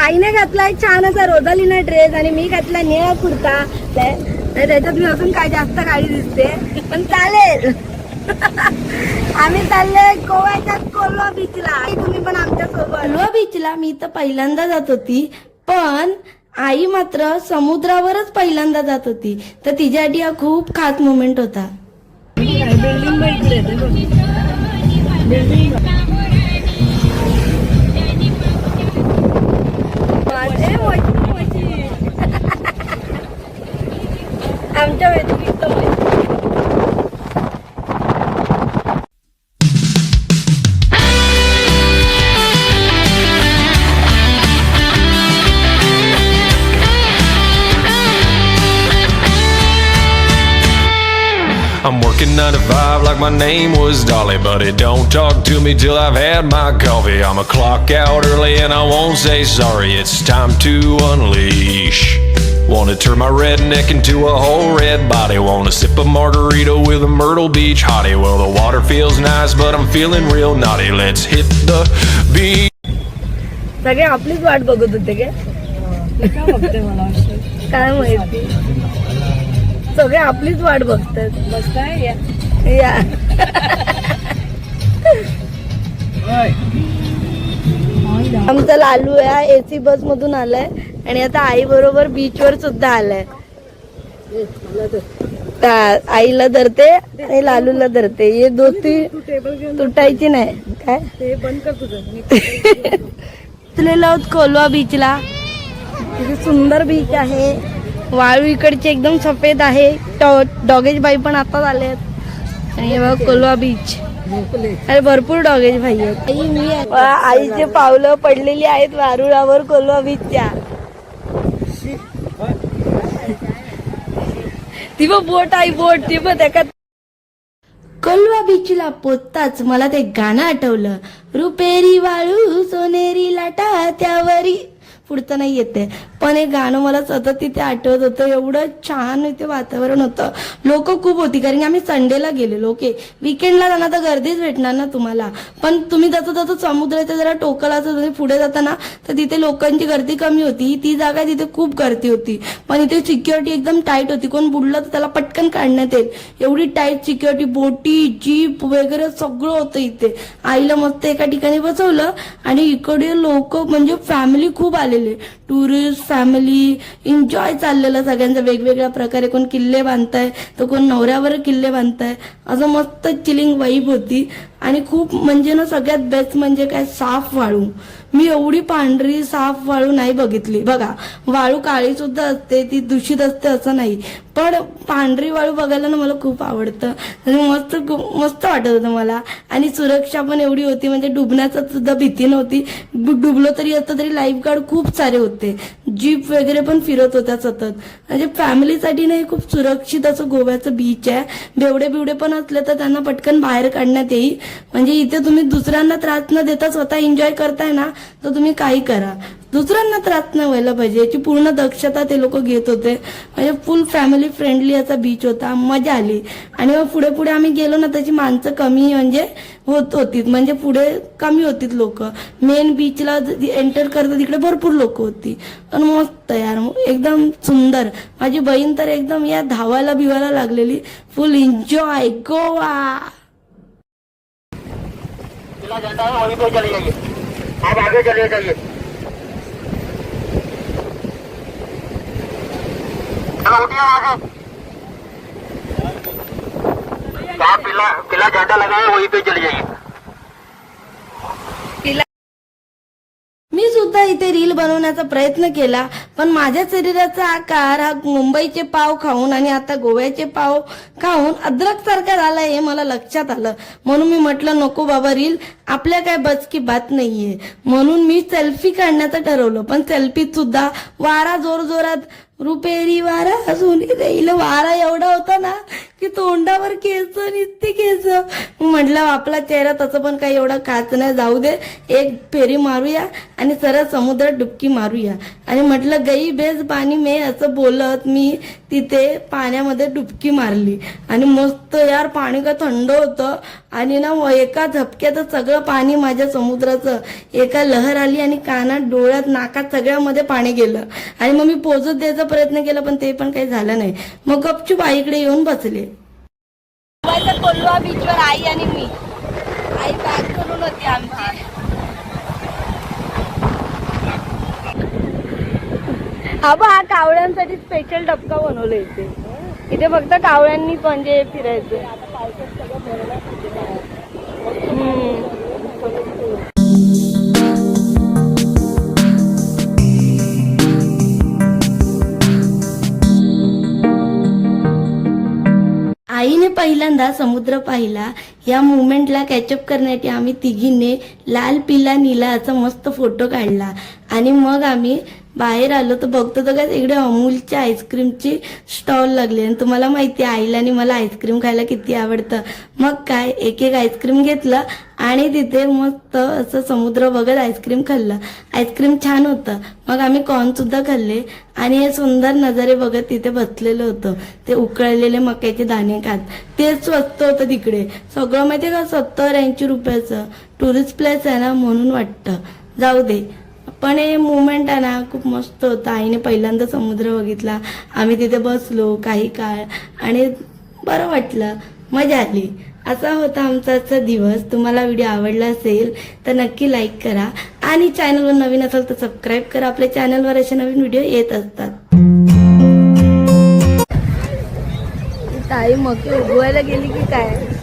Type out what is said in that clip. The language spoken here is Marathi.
आईने घातलाय छान असा रोजालीना ड्रेस आणि मी घातला निळा कुर्ता. त्याच्यात मी अजून काय जास्त काळी दिसते पण चालेल. आम्ही चाललोय गोव्याच्या कोल्वा बीचला. तुम्ही पण आमच्या सोबत. कोल्वा बीचला मी तर पहिल्यांदा जात होती, पण आई मात्र समुद्रावरच पहिल्यांदा जात होती, तर तिच्यासाठी हा खूप खास मोमेंट होता. आमच्या व्यतिरिक्त I'm working 9 to 5 like my name was Dolly, but it don't talk to me till I've had my coffee. I'ma clock out early and I won't say sorry. It's time to unleash. Wanna turn my redneck into a whole red body. Wanna sip a margarita with a Myrtle Beach hottie. Well, the water feels nice, but I'm feeling real naughty. Let's hit the beach. सगळे आपलीच वाट बघत होते काय माहिती. सगळे आपलीच वाट बघतात. बसताय या आमचा लालू या एसी बस मधून आलाय आणि आता आई बरोबर बीच वर सुद्धा आलाय. आईला धरते आणि लालूला धरते. हे दोस्ती तुटायची नाही. काय ते बंद कर तुझं. कोल्वा बीचला किती सुंदर बीच आहे. वाळू इकडचे एकदम सफेद आहे. डॉगेज बाई पण आता आले आहेत. आणि बघ कोल्वा बीच. अरे भरपूर डॉगेज भाई आहेत. आईचे पावलं पडलेली आहेत वारुळावर कोल्वा बीचच्या. ती बघ बोट आहे बोट. ती बघ त्या कोल्वा बीचला पोचताच मला ते गाणं आठवलं. रुपेरी वाळू सोनेरी लाटा त्यावरी. पुढचं नाही येते पण हे गाणं मला सतत तिथे आठवत होतं. एवढं छान इथे वातावरण होतं. लोक खूप होती कारण की आम्ही संडेला गेलेलो. ओके विकेंडला जाणार तर गर्दीच भेटणार ना तुम्हाला. पण तुम्ही जसं जसं समुद्राच्या जरा टोकाला असं पुढे जाताना तर तिथे लोकांची गर्दी कमी होती. ती जागा तिथे खूप गर्दी होती. पण इथे सिक्युरिटी एकदम टाईट होती. कोण बुडलं तर त्याला पटकन काढण्यात येईल एवढी टाईट सिक्युरिटी. बोटी जीप वगैरे सगळं होतं इथे. आईला मस्त एका ठिकाणी बसवलं आणि इकडे लोक म्हणजे फॅमिली खूप आलेली. टुरिस्ट फॅमिली एन्जॉय चाललेलं सगळ्यांचं वेगवेगळ्या प्रकारे. कोण किल्ले बांधताय तर कोण नवऱ्यावर किल्ले बांधताय. असं मस्त चिलिंग वाईब होती. आणि खूप म्हणजे ना सगळ्यात बेस्ट म्हणजे काय साफ वाळू. मी एवढी पांढरी साफ वाळू नाही बघितली. बघा वाळू काळी सुद्धा असते ती दूषित असते असं नाही, पण पांढरी वाळू बघायला ना मला खूप आवडतं. मस्त मस्त वाटत होतं मला. आणि सुरक्षा पण एवढी होती म्हणजे डुबण्याचा सुद्धा भीती नव्हती. डुबलो तरी असतं तरी लाईफगार्ड खूप सारे होते. जीप वगैरे पण फिरत होत्या सतत. म्हणजे फॅमिलीसाठी नाही खूप सुरक्षित असं गोव्याचं बीच आहे. बेवडे बिवडे पण असले तर त्यांना पटकन बाहेर काढण्यात येईल. म्हणजे इथे तुम्ही दुसऱ्यांना त्रास न देता स्वतः एन्जॉय करताय ना तर तुम्ही काही करा. दुसऱ्यांना त्रास न व्हायला पाहिजे याची पूर्ण दक्षता ते लोक घेत होते. म्हणजे फुल फॅमिली फ्रेंडली असा बीच होता. मजा आली. आणि मग पुढे पुढे आम्ही गेलो ना त्याची माणसं कमी म्हणजे होत होती. म्हणजे पुढे कमी होतीत लोक. मेन बीचला एंटर करता तिकडे भरपूर लोक होती. पण मस्त यार एकदम सुंदर. माझी बहीण तर एकदम या धावायला बिवायला लागलेली. फुल एन्जॉय गोवा. वहीं पे चले जाइए. आप आगे चले जाइए. किला झंडा लगा है वहीं पे चले जाइए. मी सुद्धा इथे रील बनवण्याचा प्रयत्न केला पण माझ्या शरीराचा आकार हा मुंबईचे पाव खाऊन आणि आता गोव्याचे पाव खाऊन अद्रक सारखा झालाय हे मला लक्षात आलं. म्हणून मी म्हटलं नको बाबा रील आपल्या काय बस की बात नाहीये. म्हणून मी सेल्फी काढण्याचं ठरवलं. पण सेल्फीत सुद्धा वारा जोर जोरात. रुपेरी वारा सोनी देईल. वारा एवढा होता ना की तोंडावर केस निसते केस. म्हटलं आपला चेहरा तसं पण काही एवढा खास नाही. जाऊ दे एक फेरी मारूया आणि सरळ समुद्रात डुबकी मारूया. आणि म्हटलं गई बेस पाणी में असं बोलत मी तिथे पाण्यामध्ये डुबकी मारली. आणि मस्त यार पाणी का थंड होतं आणि ना मग एका झपक्यात सगळं पाणी माझ्या समुद्राचं एका लहर आली आणि कानात डोळ्यात नाकात सगळ्यामध्ये पाणी गेलं. आणि मग मी पोचत द्यायचा प्रयत्न केला पण ते पण काही झालं नाही. मग गपचूप आईकडे येऊन बसले. कोल्हा बीचवर आई आणि मी. आई पॅक करून होती आमची. हा कावळ्यांसाठी स्पेशल डबका बनवलं इथे. इथे फक्त कावळ्यांनी म्हणजे फिरायचं. आईने पहिल्यांदा समुद्र पाहिला. या मुवमेंटला कॅचअप करण्यासाठी आम्ही तिघींनी लाल पिला नीला असा मस्त फोटो काढला. आणि मग आम्ही बाहेर आलो तर बघतो तर काय इकडे अमूलच्या आईस्क्रीमची स्टॉल लागले. आणि तुम्हाला माहिती आहे आईला आणि मला आईस्क्रीम खायला किती आवडतं. मग काय एक एक आईस्क्रीम घेतलं आणि तिथे मस्त असं समुद्र बघत आईस्क्रीम खाल्लं. आईस्क्रीम छान होतं. मग आम्ही कॉर्न सुद्धा खाल्ले आणि हे सुंदर नजारे बघत तिथे बसलेलं होतं. ते उकळलेले मक्याचे दाणे खात. ते स्वस्त होतं तिकडे. सगळं माहितीये का 70-80 रुपयाचं. टुरिस्ट प्लेस आहे ना म्हणून वाटतं. जाऊ दे. पण हे मुवमेंट आहे ना खूप मस्त होतं. आईने पहिल्यांदा समुद्र बघितला. आम्ही तिथे बसलो काही काळ आणि बरं वाटलं. मजा आली. असा होता आमचा आजचा दिवस. तुम्हाला व्हिडिओ आवडला असेल तर नक्की लाईक करा आणि चॅनलवर नवीन असेल तर सबस्क्राईब करा. आपल्या चॅनलवर असे नवीन व्हिडिओ येत असतात. ताई मके उगवायला गेली की काय?